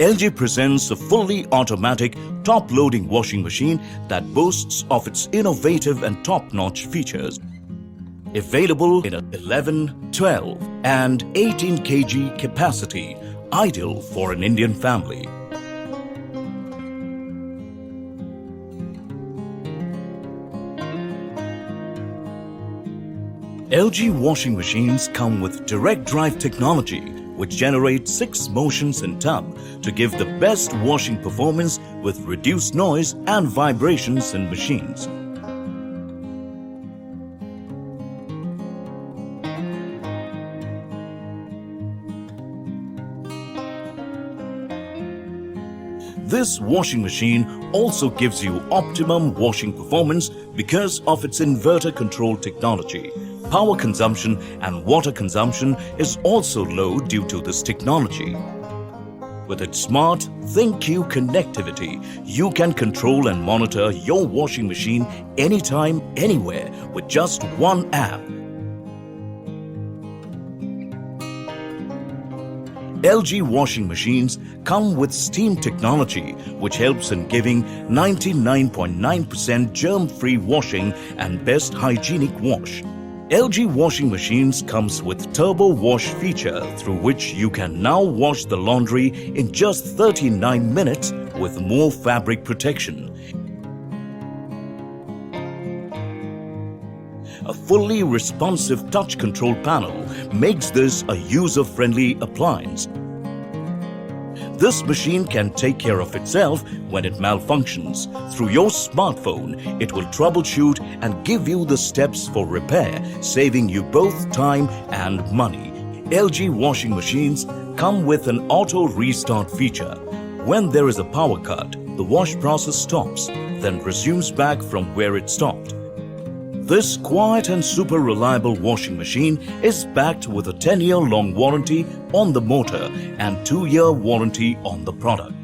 LG presents a fully automatic top-loading washing machine that boasts of its innovative and top-notch features. Available in 11, 12 and 18 kg capacity, ideal for an Indian family. LG washing machines come with direct drive technology, which generates 6 motions in tub to give the best washing performance with reduced noise and vibrations in machines. This washing machine also gives you optimum washing performance because of its inverter control technology. Power consumption and water consumption is also low due to this technology. With its smart ThinQ connectivity, you can control and monitor your washing machine anytime, anywhere with just one app. LG washing machines come with steam technology, which helps in giving 99.9% germ-free washing and best hygienic wash. LG washing machines comes with Turbo Wash feature through which you can now wash the laundry in just 39 minutes with more fabric protection. A fully responsive touch control panel makes this a user-friendly appliance. This machine can take care of itself when it malfunctions. Through your smartphone, it will troubleshoot and give you the steps for repair, saving you both time and money. LG washing machines come with an auto restart feature. When there is a power cut, the wash process stops, then resumes back from where it stopped. This quiet and super reliable washing machine is backed with a 10-year long warranty on the motor and 2-year warranty on the product.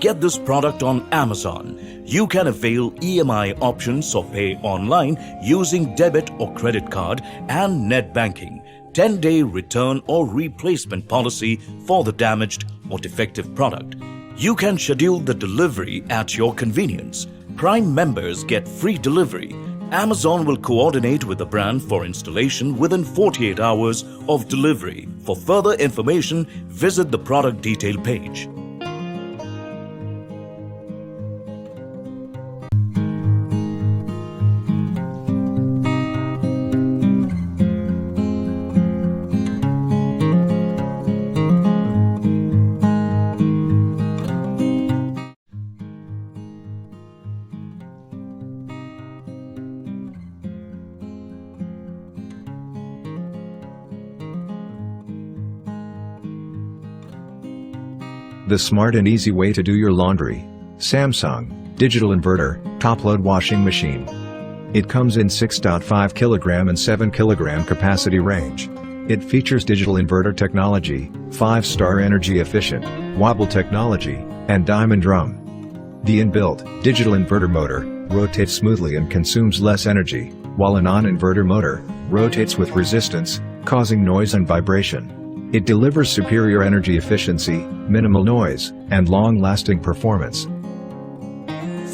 Get this product on Amazon. You can avail EMI options or pay online using debit or credit card and net banking. 10-day return or replacement policy for the damaged or defective product. You can schedule the delivery at your convenience. Prime members get free delivery. Amazon will coordinate with the brand for installation within 48 hours of delivery. For further information, visit the product detail page. The smart and easy way to do your laundry. Samsung Digital Inverter Top-Load Washing Machine. It comes in 6.5 kg and 7 kg capacity range. It features digital inverter technology, 5-star energy efficient, wobble technology, and diamond drum. The inbuilt digital inverter motor rotates smoothly and consumes less energy, while a non-inverter motor rotates with resistance, causing noise and vibration. It delivers superior energy efficiency, minimal noise, and long-lasting performance.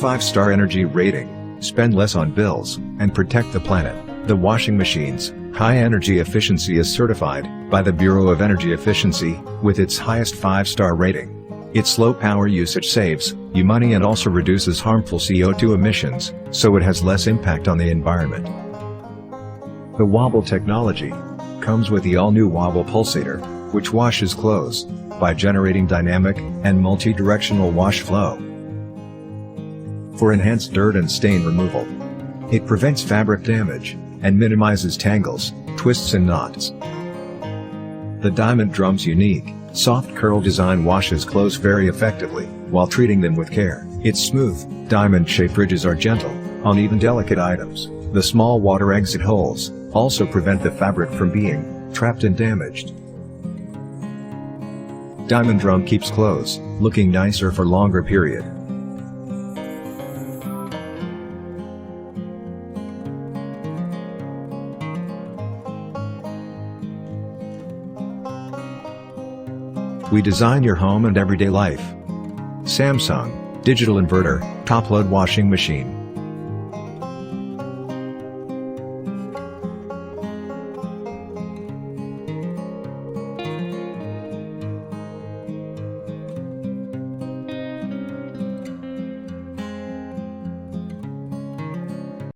5-star energy rating. Spend less on bills, and protect the planet. The washing machine's high energy efficiency is certified by the Bureau of Energy Efficiency, with its highest 5-star rating. Its low power usage saves you money and also reduces harmful CO2 emissions, so it has less impact on the environment. The Wobble technology comes with the all-new Wobble Pulsator, which washes clothes by generating dynamic and multi-directional wash flow for enhanced dirt and stain removal. It prevents fabric damage and minimizes tangles, twists and knots. The Diamond Drum's unique, soft curl design washes clothes very effectively while treating them with care. Its smooth, diamond-shaped ridges are gentle on even delicate items. The small water exit holes also prevent the fabric from being trapped and damaged. Diamond Drum keeps clothes looking nicer for longer period. We design your home and everyday life. Samsung Digital Inverter Top Load Washing Machine.